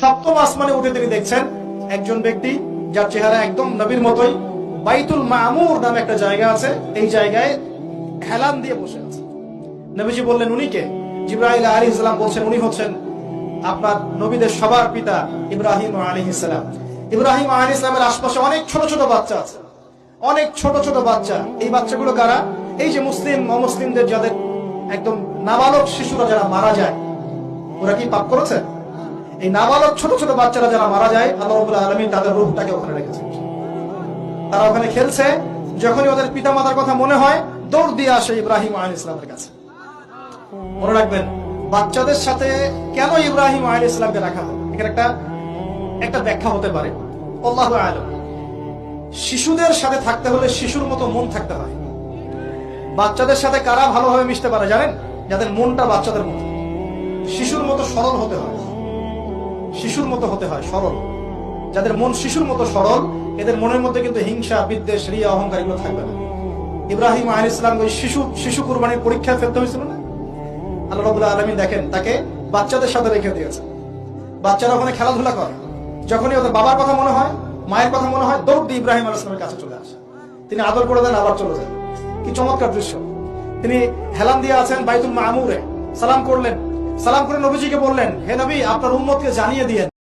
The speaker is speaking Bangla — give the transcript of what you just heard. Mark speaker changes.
Speaker 1: সপ্তম আসমানে উঠে তিনি দেখছেন একজন ব্যক্তি যার চেহারা একদম নবীর মতোই, বাইতুল মামুর নামে একটা জায়গা আছে, এই জায়গায় হেলান দিয়ে বসে আছে। নবীজি বললেন, উনি কে? জিবরাইল আলাইহিস সালাম বলছেন, উনি হচ্ছেন আপনার নবীদের সবার পিতা ইব্রাহিম আলাইহিস সালাম। ইব্রাহিম আলাইহিস সালামের আশপাশে অনেক ছোট ছোট বাচ্চা আছে, অনেক ছোট ছোট বাচ্চা। এই বাচ্চাগুলো কারা? এই যে মুসলিম অমুসলিমদের যাদের একদম নাবালক শিশুরা যারা মারা যায়, ওরা কি পাপ করেছে? এই নাবালক ছোট ছোট বাচ্চারা যারা মারা যায়, আল্লাহ রাব্বুল আলামিন তাদের রূহটাকে ওখানে রেখেছেন। তারা ওখানে খেলছে, যখনই ওদের পিতা মাতার কথা মনে হয় দৌড় দিয়ে আসে ইব্রাহিম আলাইহিস সালামের কাছে। মনে রাখবেন, বাচ্চাদের সাথে কেন ইব্রাহিম আলাইহিস সালামকে রাখা হয়, এখানে একটা ব্যাখ্যা হতে পারে, আল্লাহু আ'লাম। শিশুদের সাথে থাকতে হলে শিশুর মতো মন থাকতে হয়। বাচ্চাদের সাথে কারা ভালোভাবে মিশতে পারে জানেন? যাদের মনটা বাচ্চাদের মতো, শিশুর মতো সরল হতে হয়, শিশুর মতো হতে হয়, সরল। যাদের মন শিশুর মতো সরল, এদের মনের মধ্যে কিন্তু হিংসা, বিদ্বেষ, রিয়া, অহংকার এগুলো থাকবে না। ইব্রাহিম আলাইহিস সালাম ওই শিশু কুরবানির পরীক্ষায় ফেলতে হয়েছিল না? আল্লাহ রাব্বুল আলামিন দেখেন তাকে বাচ্চাদের সাথে রেখে দিয়েছে। বাচ্চারা ওখানে খেলাধুলা করে, যখনই ওদের বাবার কথা মনে হয়, মায়ের কথা মনে হয়, দৌড় দিয়ে ইব্রাহিম আলাইহিস সালামের কাছে চলে আসে। তিনি আদর করে দেন, আবার চলে যান। কি চমৎকার দৃশ্য! তিনি হেলান দিয়ে আছেন বাইতুল মামুরে, সালাম করলেন, সালাম করে নবীজিকে বললেন, হে নবী, আপনার উম্মতকে জানিয়ে দিয়েন